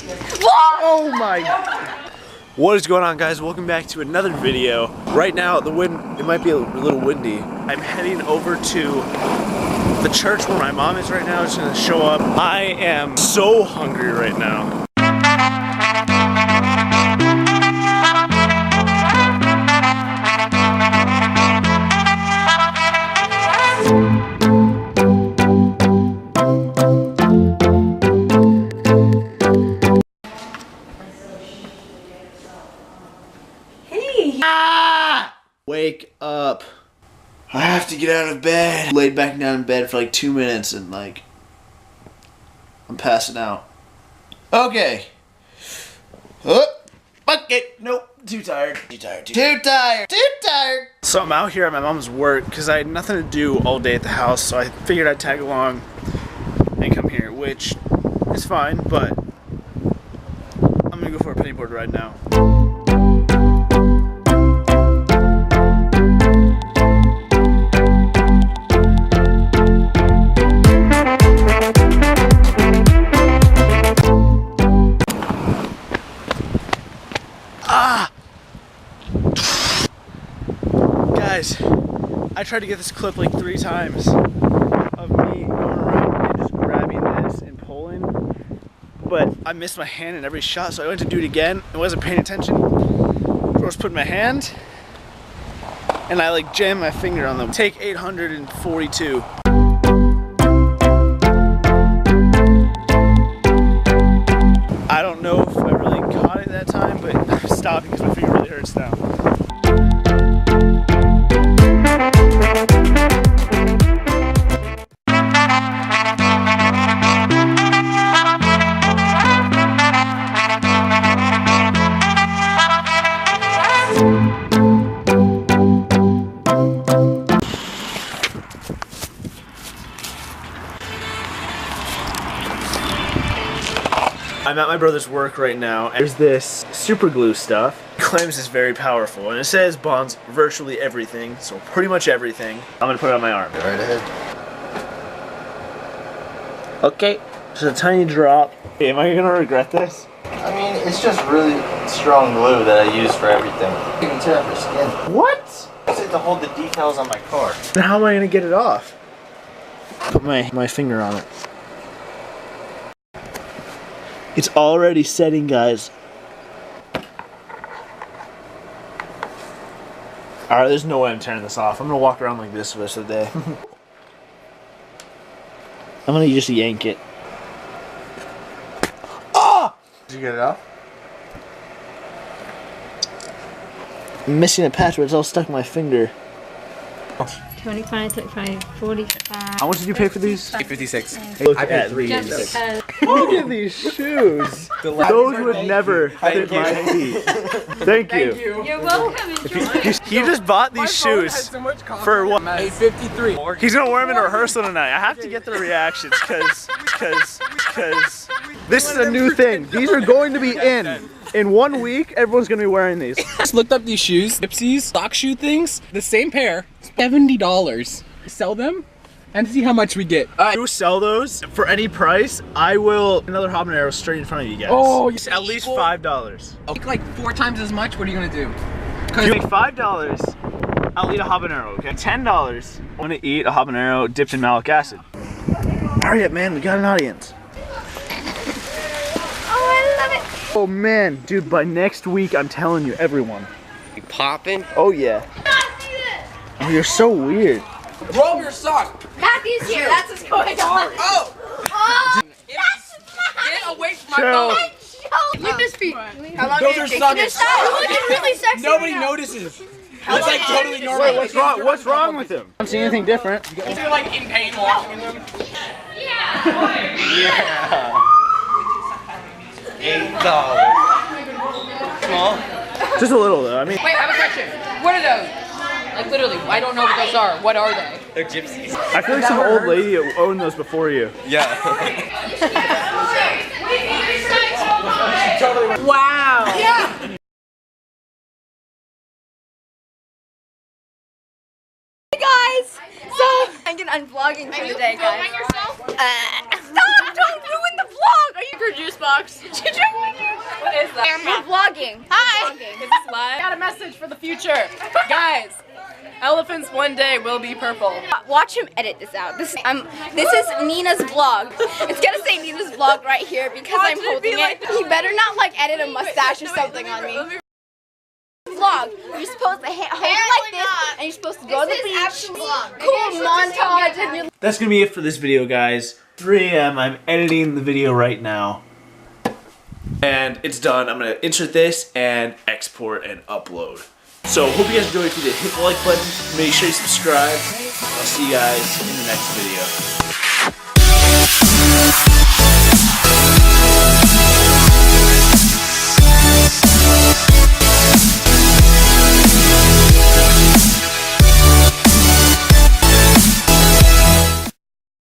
Oh my. What is going on, guys? Welcome back to another video. Right now, the wind, it might be a little windy. I'm heading over to the church where my mom is right now. Just gonna show up. I am so hungry right now. Wake up. I have to get out of bed. Laid back down in bed for like 2 minutes and like I'm passing out. Okay. Fuck it. Nope. Too tired. Too tired. Too tired. Too tired. So I'm out here at my mom's work because I had nothing to do all day at the house, so I figured I'd tag along and come here, which is fine, but I'm gonna go for a penny board ride now. Guys, I tried to get this clip like 3 times of me going around and just grabbing this and pulling, but I missed my hand in every shot, so I went to do it again. I wasn't paying attention. I was putting my hand and I like jammed my finger on them. Take 842. I don't know if I really caught it that time, but I'm stopping because my finger really hurts now. I'm at my brother's work right now, and there's this super glue stuff. It claims it's very powerful, and it says bonds virtually everything, so pretty much everything. I'm gonna put it on my arm. Go right ahead. Okay, just a tiny drop. Hey, am I gonna regret this? I mean, it's just really strong glue that I use for everything. You can tear up your skin. What? I use it to hold the decals on my car. Then how am I gonna get it off? Put my finger on it. It's already setting, guys. Alright, there's no way I'm turning this off. I'm gonna walk around like this the rest of the day. I'm gonna just yank it. Oh! Did you get it off? I'm missing a patch, but it's all stuck in my finger. 25, 35, 45. How much did you pay for these? $8.56. Look I paid at $3.86. Look at these shoes. Those would never fit my feet. Thank you. You're welcome. Enjoy. He just bought these shoes for what? $8.53. He's gonna wear them in rehearsal tonight. I have to get their reactions because this is a new thing. These are going to be in. In 1 week, everyone's gonna be wearing these. Just looked up these shoes, Ipsies, stock shoe things, the same pair, $70. Sell them and see how much we get. If you sell those for any price, I will another habanero straight in front of you guys. Oh, it's at least $5. Make like 4 times as much. What are you gonna do? If you make $5, I'll eat a habanero. Okay, $10. I want to eat a habanero dipped in malic acid. Hurry up, man! We got an audience. Oh man, dude, by next week, I'm telling you, everyone. You popping? Oh yeah. Oh, you're so weird. Roll your sock. Matthew's here. That's what's going on. Oh! Get away from my phone. Look at his feet. Those are suckers. Looking really sexy. Nobody notices. It's like totally normal. Wait, what's wrong? What's wrong with him? I don't see anything different. Is he like in pain walking in them? Yeah. $8. Small? Just a little though. I mean. Wait, I have a question. What are those? Like literally, I don't know what those are. What are they? They're gypsies. I feel like some old lady owned those before you. Yeah. Wow. Yeah. Hey guys, so I'm vlogging for today, guys. Stop! Don't ruin the vlog. Are you Her juice box. What is that? We're vlogging. Hi. Is this live? I got a message for the future. Guys, elephants one day will be purple. Watch him edit this out. This is Nina's vlog. It's gonna say Nina's vlog right here because I'm holding it. He better not like edit a mustache or something on me. Vlog. You're supposed to hold it like this, and you're supposed to go to the beach. Cool montage. And you're That's gonna be it for this video, guys. 3 a.m. I'm editing the video right now. And it's done. I'm gonna insert this and export and upload. So hope you guys enjoyed. If you did, hit the like button. Make sure you subscribe. I'll see you guys in the next video.